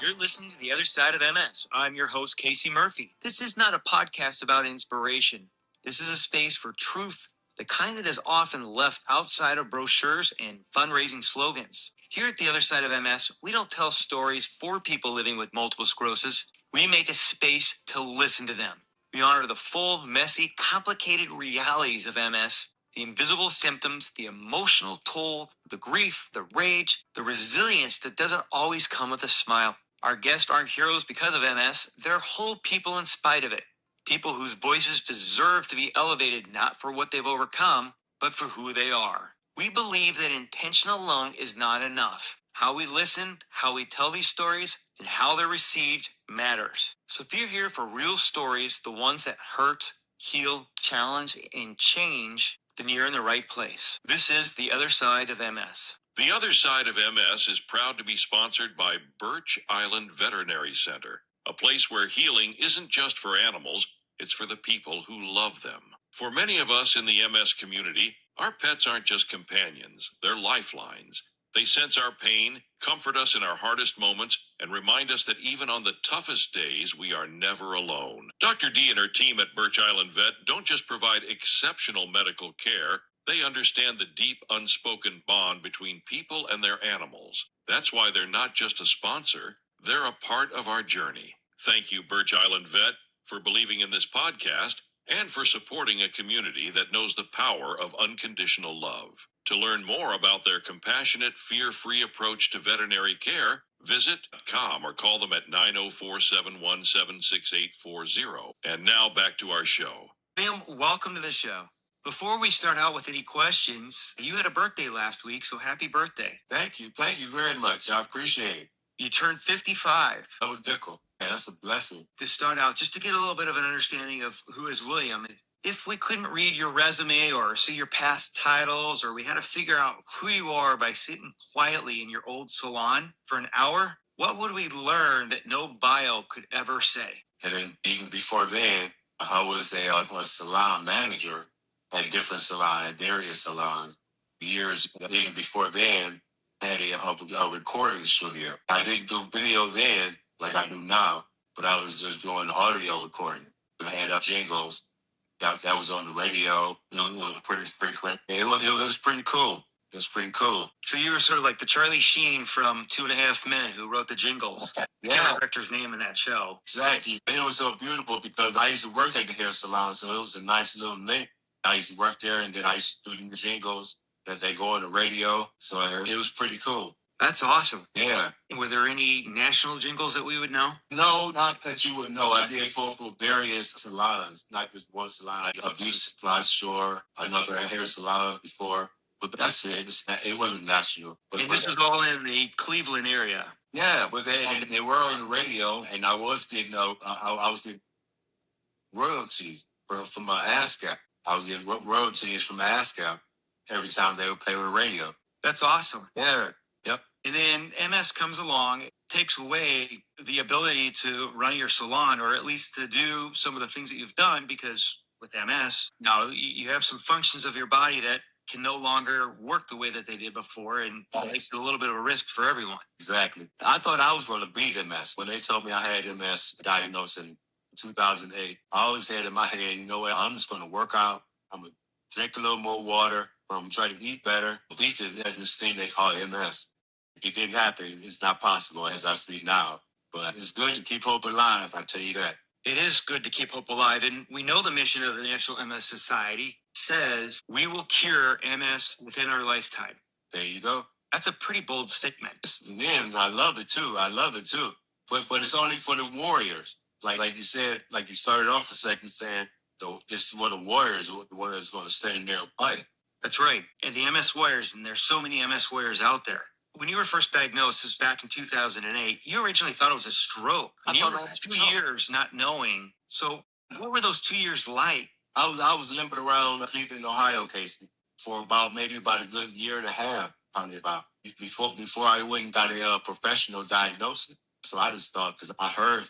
You're listening to The Other Side of MS. I'm your host, Casey Murphy. This is not a podcast about inspiration. This is a space for truth, the kind that is often left outside of brochures and fundraising slogans. Here at The Other Side of MS, we don't tell stories for people living with multiple sclerosis. We make a space to listen to them. We honor the full, messy, complicated realities of MS, the invisible symptoms, the emotional toll, the grief, the rage, the resilience that doesn't always come with a smile. Our guests aren't heroes because of MS, they're whole people in spite of it. People whose voices deserve to be elevated not for what they've overcome, but for who they are. We believe that intention alone is not enough. How we listen, how we tell these stories, and how they're received matters. So if you're here for real stories, the ones that hurt, heal, challenge, and change, then you're in the right place. This is The Other Side of MS. The Other Side of MS is proud to be sponsored by Birch Island Veterinary Center, a place where healing isn't just for animals, it's for the people who love them. For many of us in the MS community, our pets aren't just companions, they're lifelines. They sense our pain, comfort us in our hardest moments, and remind us that even on the toughest days, we are never alone. Dr. D and her team at Birch Island Vet don't just provide exceptional medical care, they understand the deep, unspoken bond between people and their animals. That's why they're not just a sponsor, they're a part of our journey. Thank you, Birch Island Vet, for believing in this podcast and for supporting a community that knows the power of unconditional love. To learn more about their compassionate, fear-free approach to veterinary care, visit .com or call them at 904-717-6840. And now back to our show. Liam, welcome to the show. Before we start out with any questions, you had a birthday last week, so happy birthday. Thank you very much. I appreciate it. You turned 55. Oh, Dickle. Yeah, that's a blessing. To start out, just to get a little bit of an understanding of who is William, if we couldn't read your resume or see your past titles, or we had to figure out who you are by sitting quietly in your old salon for an hour, what would we learn that no bio could ever say? And then even before then, I was a salon manager at different salons, at various salons. Years even before then, I had a recording studio. I didn't do video then like I do now, but I was just doing audio recording. I had jingles that was on the radio. It was pretty frequent. It was pretty cool. It was pretty cool. So you were sort of like the Charlie Sheen from Two and a Half Men who wrote the jingles. Yeah. Character's name in that show. Exactly. It was so beautiful because I used to work at the hair salon, so it was a nice little link. I used to work there, and then I used to do the jingles that they go on the radio. So it was pretty cool. That's awesome. Yeah. Were there any national jingles that we would know? No, not that you would know. I did for various salons, not just one salon. A beauty supply store, another hair salon before. But that's it. It wasn't national. And this was all in the Cleveland area. Yeah, but they were on the radio, and I was getting I was getting royalties from my ASCAP. I was getting royalties from ASCAP every time they would play on the radio. That's awesome. Yeah. Yep. And then MS comes along, it takes away the ability to run your salon, or at least to do some of the things that you've done, because with MS, now you have some functions of your body that can no longer work the way that they did before, and it's a little bit of a risk for everyone. Exactly. I thought I was going to beat MS. When they told me I had MS diagnosed in 2008, I always had in my head, you know what, I'm just going to work out. I'm going to drink a little more water. I'm going to try to eat better. Beat this thing they call MS. It didn't happen. It's not possible as I see now. But it's good to keep hope alive, I tell you that. It is good to keep hope alive. And we know the mission of the National MS Society says we will cure MS within our lifetime. There you go. That's a pretty bold statement. Yeah, I love it too. But it's only for the warriors. Like you said, like you started off a second saying, this is what the warriors, the one that's going to stand there and fight. That's right. And the MS warriors, and there's so many MS warriors out there. When you were first diagnosed, this was back in 2008, you originally thought it was a stroke. And you were 2 years not knowing. So what were those 2 years like? I was limping around Cleveland, Ohio, Casey, for about a good year and a half, probably about, before I went and got a professional diagnosis. So I just thought, because I heard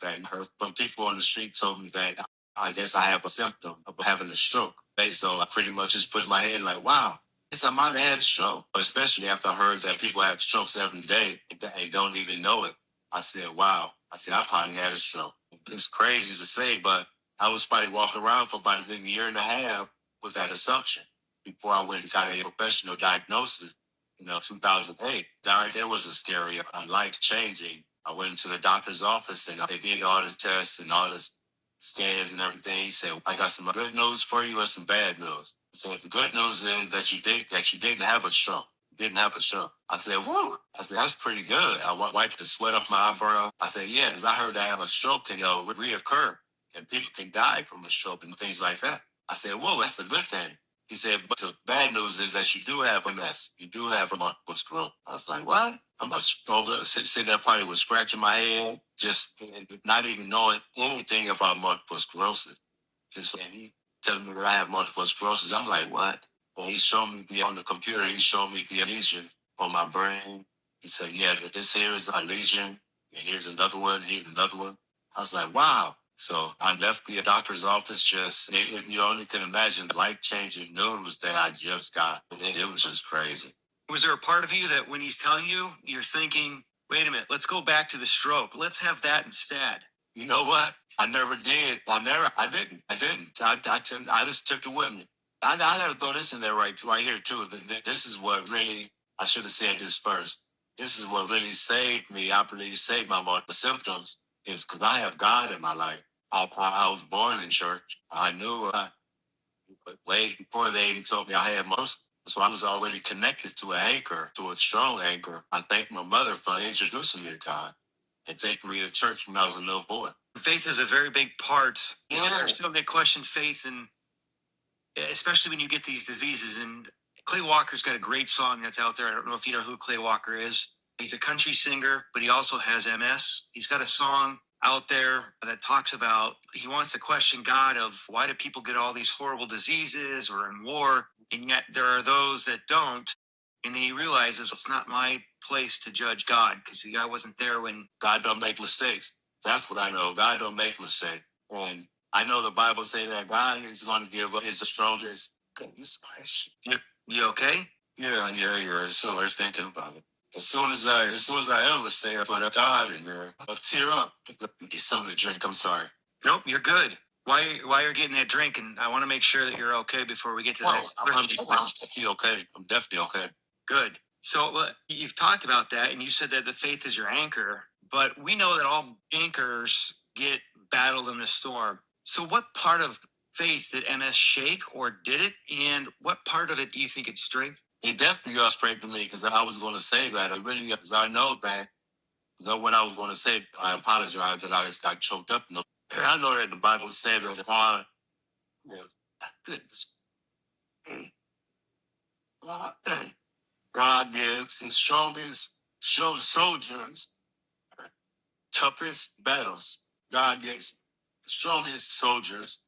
from people on the street told me that I guess I have a symptom of having a stroke. So I pretty much just put my head like, wow. I might have had a stroke, especially after I heard that people have strokes every day and don't even know it. I said, wow. I said, I probably had a stroke. It's crazy to say, but I was probably walking around for about a year and a half with that assumption before I went and got a professional diagnosis. 2008. There was a scary, life changing. I went into the doctor's office and they did all this tests and all this scans and everything. He said, I got some good news for you and some bad news. So the good news is that you didn't have a stroke. Didn't have a stroke. I said, whoa. I said, that's pretty good. I wiped the sweat off my eyebrow. I said, yeah, because I heard that a stroke can reoccur and people can die from a stroke and things like that. I said, whoa, that's a good thing. He said, but the bad news is that you do have MS. You do have a multiple sclerosis. I was like, what? I'm sitting there probably was scratching my head, just not even knowing anything about multiple sclerosis. Just and he telling me that I have multiple sclerosis. I'm like, what? Well, he showed me on the computer, he showed me the lesion on my brain. He said, yeah, this here is a lesion, and here's another one, and here's another one. I was like, wow. So I left the doctor's office you only can imagine the life-changing news that I just got. It was just crazy. Was there a part of you that when he's telling you, you're thinking, wait a minute, let's go back to the stroke. Let's have that instead. You know what? I never did. I didn't. I just took it with me. I gotta throw this in there right here too. This is what really, I should have said this first. This is what really saved me. I believe saved my multiple symptoms is because I have God in my life. I was born in church. I knew, but way before they even told me I had most. So I was already connected to an anchor, to a strong anchor. I thank my mother for introducing me to God and taking me to church when I was a little boy. Faith is a very big part. Yeah. There's still that question faith, and especially when you get these diseases. And Clay Walker's got a great song that's out there. I don't know if you know who Clay Walker is. He's a country singer, but he also has MS. He's got a song out there that talks about he wants to question God of why do people get all these horrible diseases or in war, and yet there are those that don't. And then he realizes it's not my place to judge God because I wasn't there when God don't make mistakes. That's what I know. God don't make mistakes. And I know the Bible say that God is going to give us the strongest. Goodness gracious. You okay? Yeah. So I was thinking about it. As soon as I ever say I put a God in there, I'll tear up. Get something to drink. I'm sorry. Nope, you're good. Why you're getting that drink, and I want to make sure that you're okay before we get to the next question. I'm okay. I'm definitely okay. Good. So you've talked about that, and you said that the faith is your anchor, but we know that all anchors get battled in a storm. So what part of faith did MS shake, or did it? And what part of it do you think it's strength? It definitely got straight to me because I was going to say that. I really, because I know that. Though what I was going to say, I apologize that I just got choked up. I know that the Bible said that God, goodness, God gives his strongest soldiers toughest battles. God gives strongest soldiers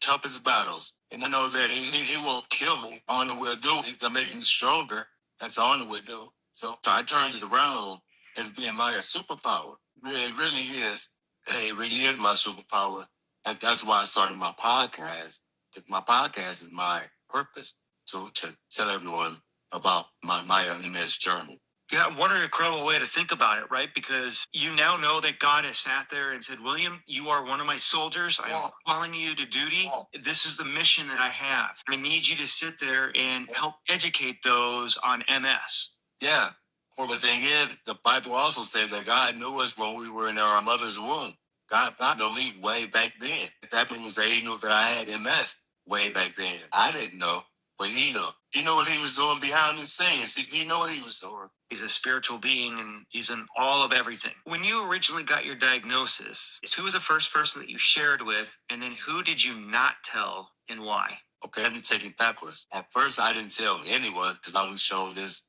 toughest battles. And I know that he won't kill me. All it will do is to make me stronger. That's all it will do. So I turned it around as being my superpower. It really is. It really is my superpower. And that's why I started my podcast. Because my podcast is my purpose to tell everyone about my MS journey. Yeah, what an incredible way to think about it, right? Because you now know that God has sat there and said, William, you are one of my soldiers. I am calling you to duty. This is the mission that I have. I need you to sit there and help educate those on MS. Yeah. Well, the thing is, the Bible also says that God knew us when we were in our mother's womb. God knew me way back then. That means that he knew that I had MS way back then. I didn't know, but he knew. He knew what he was doing behind the scenes. He knew what he was doing. He's a spiritual being, and he's in all of everything. When you originally got your diagnosis, who was the first person that you shared with, and then who did you not tell, and why? Okay, let me take it backwards. At first, I didn't tell anyone because I was shown this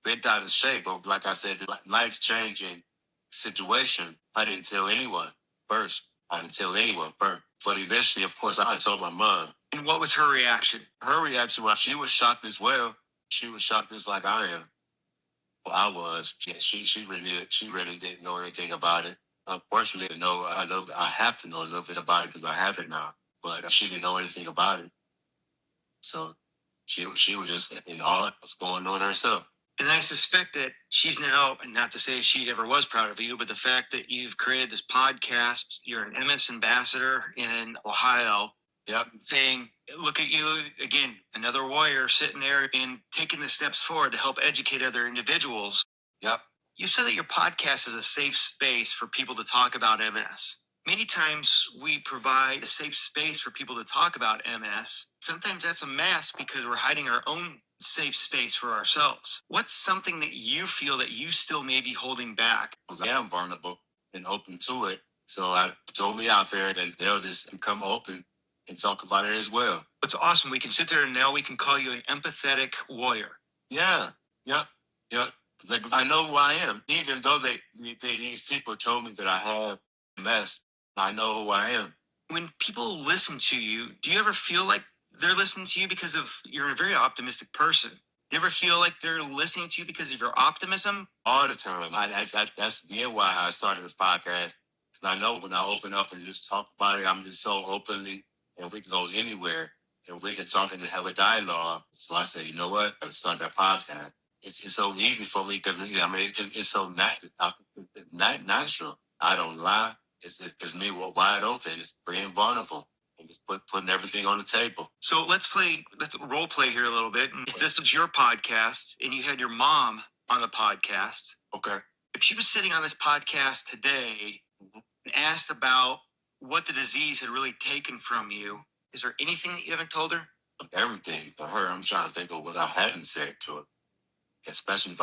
bent out of shape. But like I said, life-changing situation. I didn't tell anyone first. But eventually, of course, I told my mom. And what was her reaction? Her reaction was she was shocked as well. She was shocked just like I am. Well, I was. Yeah, she really didn't know anything about it. Unfortunately, I have to know a little bit about it because I have it now. But she didn't know anything about it. So she was just in awe of what's going on herself. And I suspect that she's now, and not to say she ever was proud of you, but the fact that you've created this podcast, you're an MS ambassador in Ohio, Yep. saying, look at you again, another warrior sitting there and taking the steps forward to help educate other individuals. Yep. You said that your podcast is a safe space for people to talk about MS. Many times we provide a safe space for people to talk about MS. Sometimes that's a mask because we're hiding our own safe space for ourselves. What's something that you feel that you still may be holding back? I am vulnerable and open to it. So I told me out there that they'll just come open and talk about it as well. It's awesome. We can sit there and now we can call you an empathetic warrior. Yeah. Yep. Yep. Like, I know who I am. Even though these people told me that I have MS, I know who I am. When people listen to you, do you ever feel like they're listening to you because of you're a very optimistic person? Do you ever feel like they're listening to you because of your optimism? All the time. That's again why I started this podcast. 'Cause I know when I open up and just talk about it, I'm just so openly, and we can go anywhere, and we can talk and have a dialogue. So I say, you know what? Let's start that podcast. It's so easy for me because it's so not natural. I don't lie. It's me wide open. It's being vulnerable and just putting everything on the table. So let's role play here a little bit. And if this was your podcast and you had your mom on the podcast, Okay. if she was sitting on this podcast today and asked about what the disease had really taken from you, is there anything that you haven't told her? Everything for her. I'm trying to think of what I hadn't said to her, especially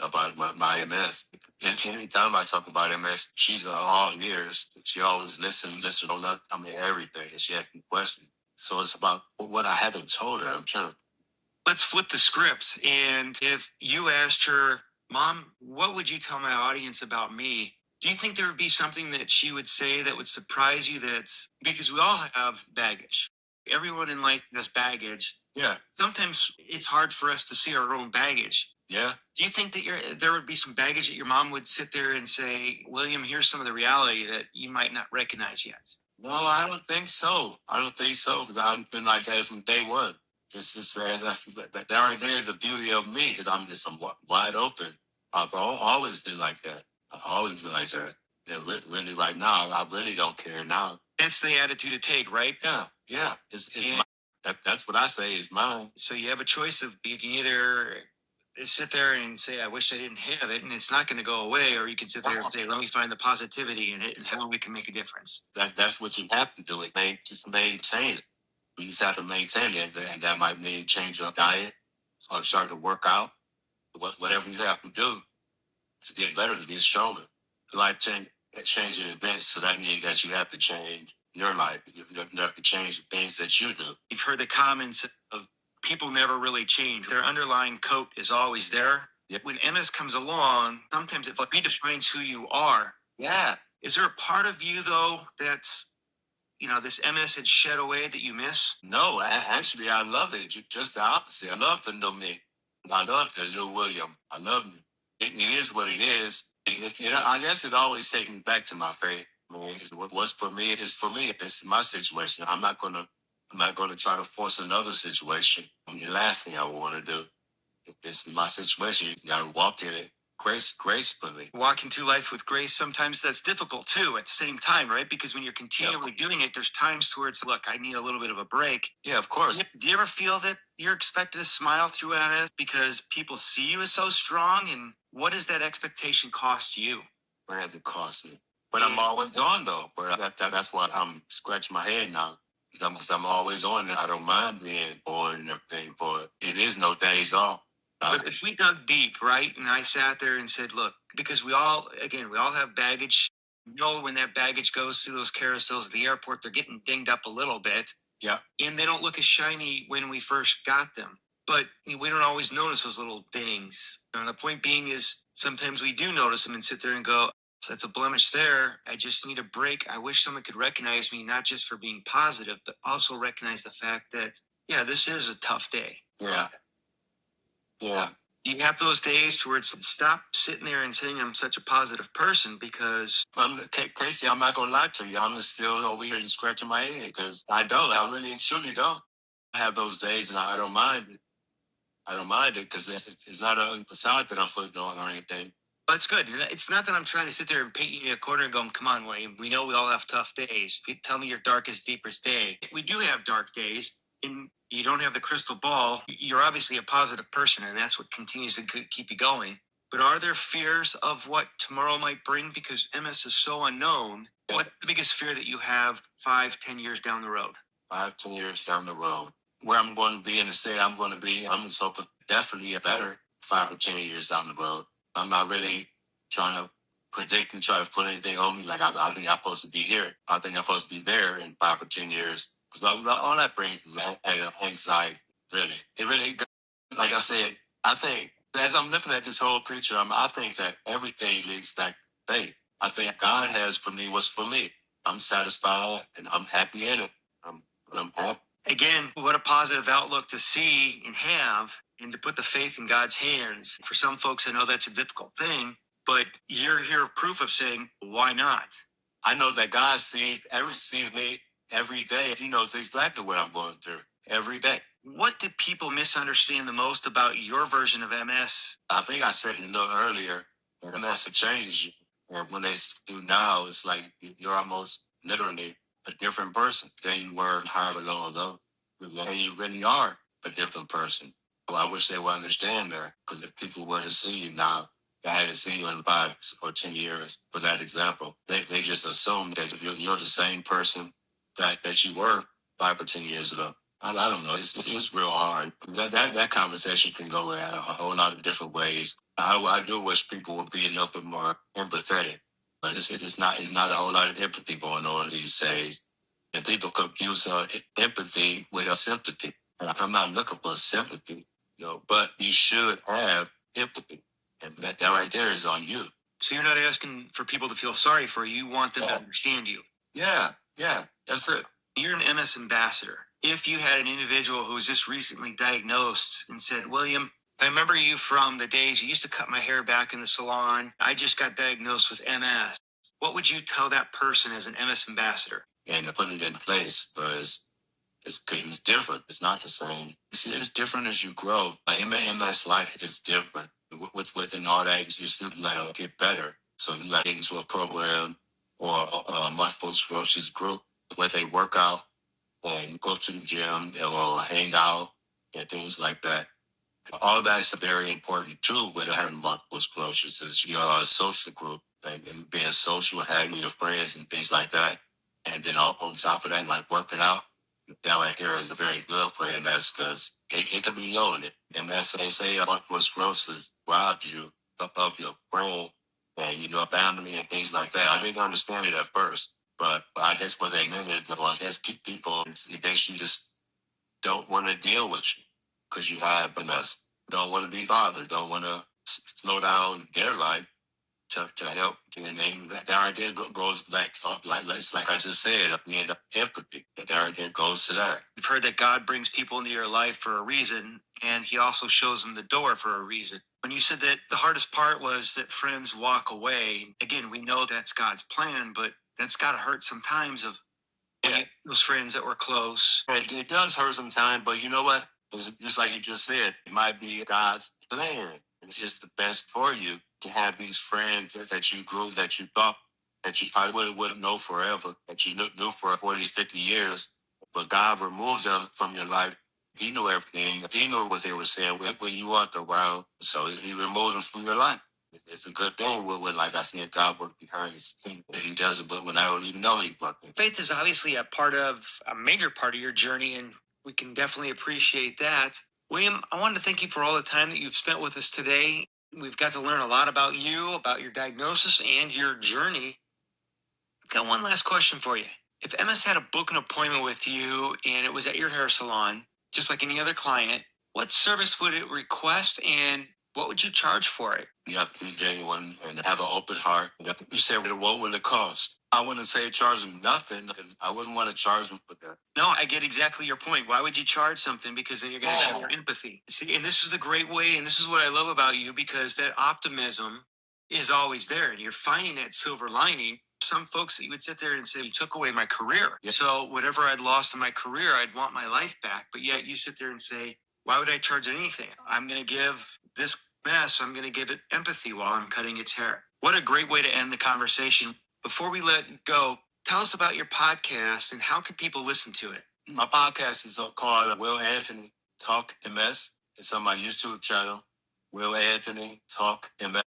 about my MS. And anytime I talk about MS, she's all ears. She always listen on that. I mean, everything. And she asking questions. So it's about what I haven't told her. I'm trying to. Let's flip the script. And if you asked her, Mom, what would you tell my audience about me? Do you think there would be something that she would say that would surprise you? That's because we all have baggage. Everyone in life has baggage. Yeah. Sometimes it's hard for us to see our own baggage. Yeah. Do you think that there would be some baggage that your mom would sit there and say, William, here's some of the reality that you might not recognize yet? No, I don't think so. I don't think so because I've been like that from day one. That right there is the beauty of me because I'm wide open. I've always been like that. I've always been like that. And really, right now, I really don't care now. That's the attitude to take, right? Yeah, yeah. That's what I say is mine. So you have a choice of you can either sit there and say, I wish I didn't have it, and it's not going to go away, or you can sit there and say, let me find the positivity in it and how we can make a difference. That's what you have to do. Just maintain it. You just have to maintain it, and that might mean change your diet or start to work out. Whatever you have to do to get better, to get stronger. Life changing events, so that means that you have to change your life. You have to change the things that you do. You've heard the comments of people never really change. Their underlying coat is always there. Yep. When MS comes along, sometimes it redefines who you are. Yeah. Is there a part of you, though, that's, this MS had shed away that you miss? No, actually, I love it. Just the opposite. I love the new me. I love the new William. I love it. It is what it is. I guess it always takes me back to my faith. I mean, what's for me is for me. It's my situation. I'm not gonna try to force another situation. The last thing I want to do. If it's my situation, you gotta walk in it gracefully. Walking through life with grace, sometimes that's difficult too at the same time, right? Because when you're continually doing it, there's times to where it's, look, I need a little bit of a break. Yeah, of course. Do you ever feel that you're expected to smile through MS because people see you as so strong? And what does that expectation cost you? What has it cost me? But I'm always gone though. But that's why I'm scratching my head now. Because I'm always on it. I don't mind being bored and everything, but it is no days off. But if we dug deep, right, and I sat there and said, look, because we all have baggage. When that baggage goes through those carousels at the airport, they're getting dinged up a little bit. Yeah. And they don't look as shiny when we first got them. But we don't always notice those little dings. And the point being is sometimes we do notice them and sit there and go, that's a blemish there. I just need a break. I wish someone could recognize me, not just for being positive, but also recognize the fact that, this is a tough day. Yeah. Yeah. You have those days where it's stop sitting there and saying I'm such a positive person because Casey, I'm not gonna lie to you. I'm still over here and scratching my head because I really and truly don't. I have those days and I don't mind it. I don't mind it because it's not a facade that I'm putting on or anything. That's good. It's not that I'm trying to sit there and paint you in a corner and going, come on, William. We know we all have tough days. Tell me your darkest, deepest day. We do have dark days, and you don't have the crystal ball. You're obviously a positive person, and that's what continues to keep you going. But are there fears of what tomorrow might bring? Because MS is so unknown. Yeah. What's the biggest fear that you have 5, 10 years down the road? 5, 10 years down the road, where I'm going to be in the state I'm going to be, I'm just hoping definitely a better 5 or 10 years down the road. I'm not really trying to predict and try to put anything on me. Like I think I'm supposed to be here. I think I'm supposed to be there in 5 or 10 years. Because all that brings is anxiety. Really, it really. Like I said, I think as I'm looking at this whole picture, I think that everything leads back to faith. I think God has for me what's for me. I'm satisfied and I'm happy in it. I'm happy. Again, what a positive outlook to see and have, and to put the faith in God's hands. For some folks, I know that's a difficult thing, but you're here proof of saying, why not? I know that God sees me every day. He knows exactly what I'm going through every day. What do people misunderstand the most about your version of MS? I think I said it a little earlier. MS changes you. And when they do now, it's like you're almost literally a different person than you were however long ago. And you really are a different person. Well, I wish they would understand that, because if people were to see you now, I hadn't seen you in 5 or 10 years, for that example, they just assume that you're the same person that you were 5 or 10 years ago. I don't know. It's real hard. That conversation can go in a whole lot of different ways. I do wish people would be a little bit more empathetic, but it's not a whole lot of empathy going on these days. And people confuse empathy with sympathy. And I'm not looking for sympathy, but you should have empathy, and that right there is on you. So you're not asking for people to feel sorry for you. You want them to understand you. Yeah, that's it. You're an MS ambassador. If you had an individual who was just recently diagnosed and said, William, I remember you from the days you used to cut my hair back in the salon. I just got diagnosed with MS. What would you tell that person as an MS ambassador? And to put it in place, because it's different. It's not the same. It's different as you grow. MS life is different. Within all that, you still get better. So you get into a program or a multiple sclerosis group where they work out and go to the gym or hang out and things like that. All that is very important too with having multiple sclerosis. Is your social group and being social, having your friends and things like that. And then on top of that, like working out, that right there is a very good for MS, because it can be loaded. MS, they say multiple sclerosis robs you of your brain and, abandonment and things like that. I didn't understand it at first, but I guess what they meant is, I guess people, they just don't want to deal with you because you have MS. Don't want to be bothered. Don't want to slow down their life to help. And then that idea goes back, like I just said, at the end of empathy. That idea goes to that. You've heard that God brings people into your life for a reason, and he also shows them the door for a reason. When you said that the hardest part was that friends walk away, again, we know that's God's plan, but that's got to hurt sometimes of those friends that were close. It does hurt sometimes, but you know what? It's just like you just said, it might be God's plan. It's the best for you to have these friends that you grew, that you thought that you probably wouldn't know forever, that you knew for 40, 50 years. But God removes them from your life. He knew everything. He knew what they were saying when you weren't around. So he removed them from your life. It's a good thing when, like I said, God worked behind the scenes. He does it, but when I don't even know he working. Faith is obviously a major part of your journey, and we can definitely appreciate that. William, I wanted to thank you for all the time that you've spent with us today. We've got to learn a lot about you, about your diagnosis and your journey. I've got one last question for you. If MS had to book an appointment with you and it was at your hair salon, just like any other client, what service would it request and what would you charge for it? You have to be genuine and have an open heart. You say, what will it cost? I wouldn't say charge them nothing, because I wouldn't want to charge them for that. No, I get exactly your point. Why would you charge something? Because then you're going to show your empathy. See, and this is the great way, and this is what I love about you, because that optimism is always there, and you're finding that silver lining. Some folks that you would sit there and say, you took away my career. Yeah. So whatever I'd lost in my career, I'd want my life back. But yet you sit there and say, Why would I charge anything? I'm going to give this mess, I'm going to give it empathy while I'm cutting its hair. What a great way to end the conversation. Before we let go, tell us about your podcast and how can people listen to it? My podcast is called Will Anthony Talk MS. It's on my YouTube channel, Will Anthony Talk MS.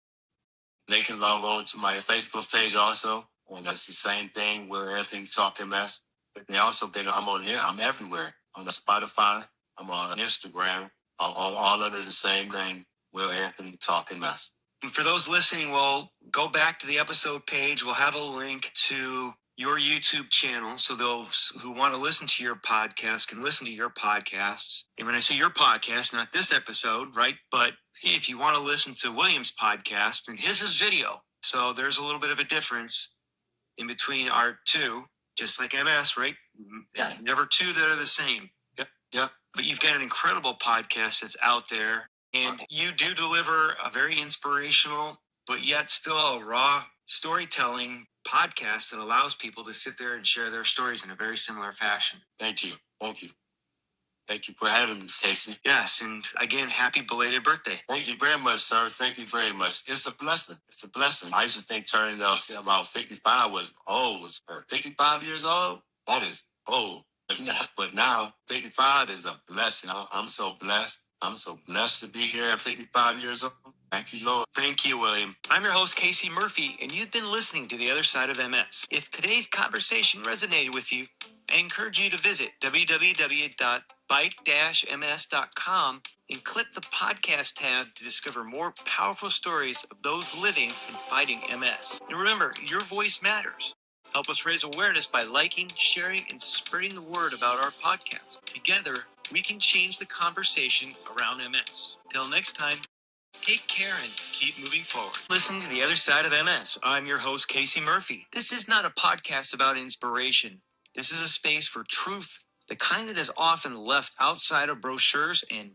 They can log on to my Facebook page also, and that's the same thing, Will Anthony Talk MS. But they also I'm on here, I'm everywhere. On the Spotify, I'm on Instagram, all under the same name, Will Anthony Talk MS. And for those listening, we'll go back to the episode page. We'll have a link to your YouTube channel so those who want to listen to your podcast can listen to your podcasts. And when I say your podcast, not this episode, right? But if you want to listen to William's podcast, and his is video. So there's a little bit of a difference in between our two, just like MS, right? Yeah. Never two that are the same. Yep. But you've got an incredible podcast that's out there. And you do deliver a very inspirational, but yet still a raw storytelling podcast that allows people to sit there and share their stories in a very similar fashion. Thank you. Thank you. Thank you for having me, Casey. Yes, and again, happy belated birthday. Thank you very much, sir. Thank you very much. It's a blessing. It's a blessing. I used to think turning up about 55 was old. 55 years old? That is old. But now, 55 is a blessing. I'm so blessed. I'm so blessed to be here at 55 years old. Thank you, Lord. Thank you, William. I'm your host, Casey Murphy, and you've been listening to The Other Side of MS. If today's conversation resonated with you, I encourage you to visit www.bite-ms.com and click the podcast tab to discover more powerful stories of those living and fighting MS. And remember, your voice matters. Help us raise awareness by liking, sharing, and spreading the word about our podcast. Together, we can change the conversation around MS. Till next time, take care and keep moving forward. Listen to The Other Side of MS. I'm your host, Casey Murphy. This is not a podcast about inspiration. This is a space for truth, the kind that is often left outside of brochures and